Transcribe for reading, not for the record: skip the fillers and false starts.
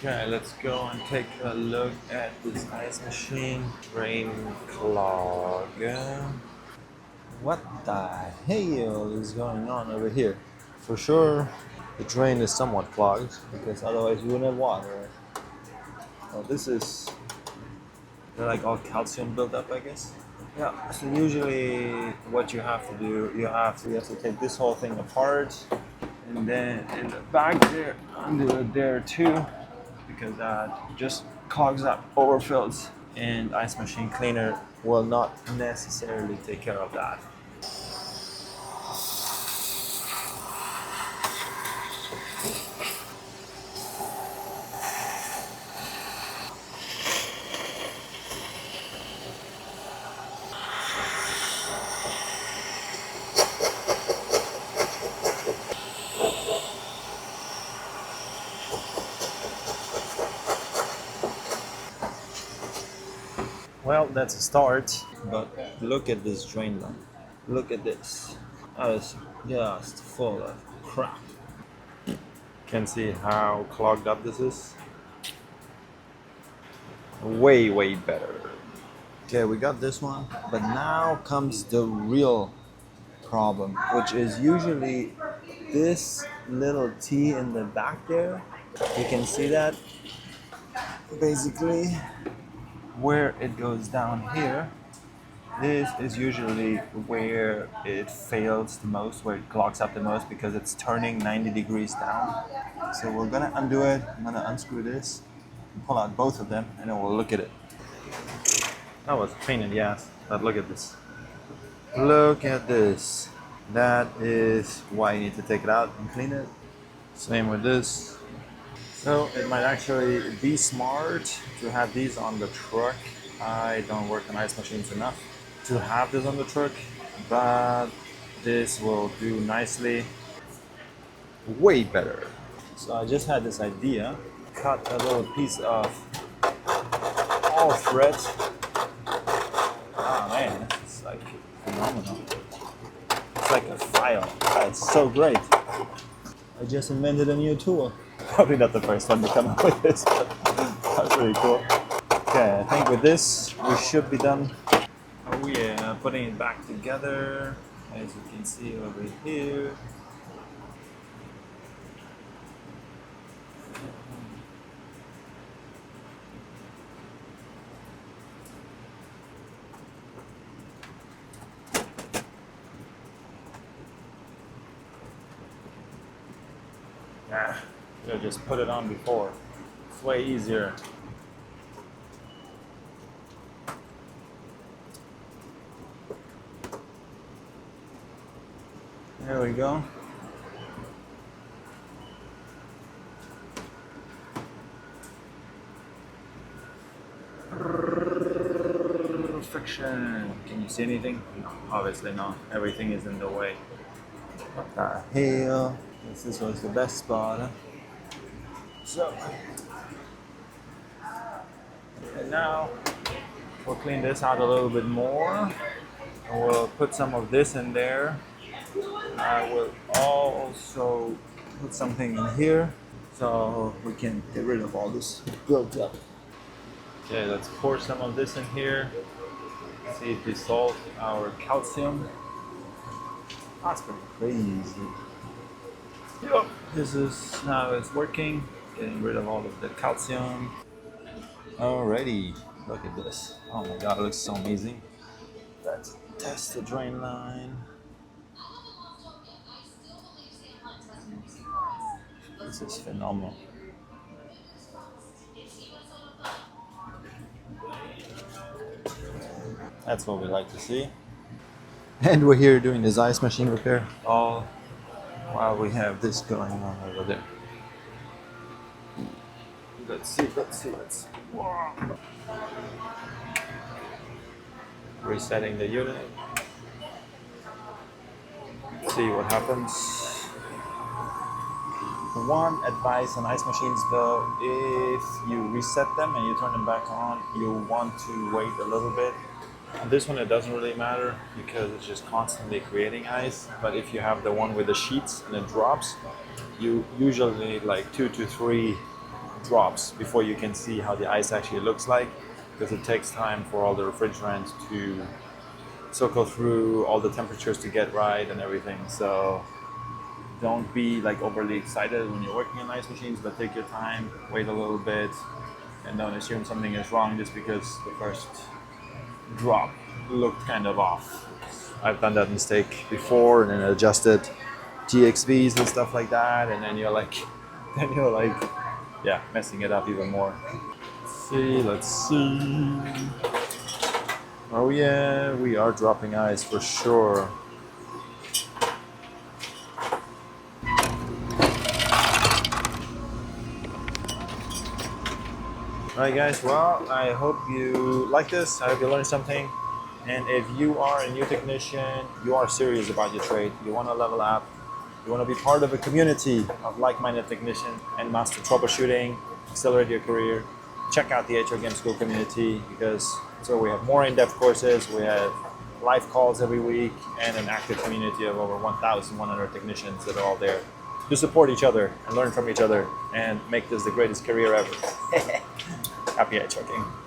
Okay, let's go and take a look at this ice machine drain clog. What the hell is going on over here? For sure, the drain is somewhat clogged because otherwise you wouldn't have water. Oh, this is like all calcium buildup, I guess. Yeah. So usually, what you have to do, you have to take this whole thing apart, and then in the back there, undo it there too, because that just clogs up, overfills, and ice machine cleaner will not necessarily take care of that. Well, that's a start, but look at this drain line. Look at this. That is just full of crap. Can see how clogged up this is. Way better. Okay, we got this one, but now comes the real problem, which is usually this little T in the back there. You can see that basically where it goes down here. This is usually where it fails the most, where it clogs up the most because it's turning 90 degrees down. So we're gonna undo it. I'm gonna unscrew this, pull out both of them, and then we'll look at it. That was a pain in the ass, but look at this. Look at this. That is why you need to take it out and clean it. Same with this. So it might actually be smart to have these on the truck. I don't work on ice machines enough to have this on the truck, but this will do nicely. Way better. So I just had this idea. Cut a little piece of all thread. Oh man, this is like phenomenal. It's like a file. It's so great. I just invented a new tool. Probably not the first one to come up with this, but that's really cool. Okay, I think with this we should be done. Oh yeah, putting it back together, as you can see over here. Nah, should have just put it on before. It's way easier. There we go. Perfection. Can you see anything? No, obviously not. Everything is in the way. What the hell? This was the best spot. Huh? So, and now we'll clean this out a little bit more. And we'll put some of this in there. I will also put something in here so we can get rid of all this buildup. Okay, let's pour some of this in here. See it dissolve our calcium. That's pretty crazy. Yep, this is how it's working. Getting rid of all of the calcium. Alrighty, look at this. Oh my god, it looks so amazing. Let's test the drain line. This is phenomenal. That's what we like to see. And we're here doing this ice machine repair all while we have this going on over there. Let's see. Wow. Resetting the unit. See what happens. One advice on ice machines though, if you reset them and you turn them back on, you want to wait a little bit. On this one it doesn't really matter because it's just constantly creating ice, but if you have the one with the sheets and it drops, you usually need like 2 to 3 drops before you can see how the ice actually looks like, because it takes time for all the refrigerant to circle through, all the temperatures to get right and everything. So don't be like overly excited when you're working on ice machines, but take your time, wait a little bit, and don't assume something is wrong just because the first drop looked kind of off. I've done that mistake before and then adjusted TXVs and stuff like that, and then you're like, yeah, messing it up even more. Let's see. Oh yeah, we are dropping ice for sure. Alright guys, well, I hope you like this. I hope you learned something. And if you are a new technician, you are serious about your trade, you want to level up, you want to be part of a community of like-minded technicians and master troubleshooting, accelerate your career, check out the HVAC School community, because so we have more in-depth courses, we have live calls every week, and an active community of over 1,100 technicians that are all there to support each other and learn from each other and make this the greatest career ever. Happy HVACing.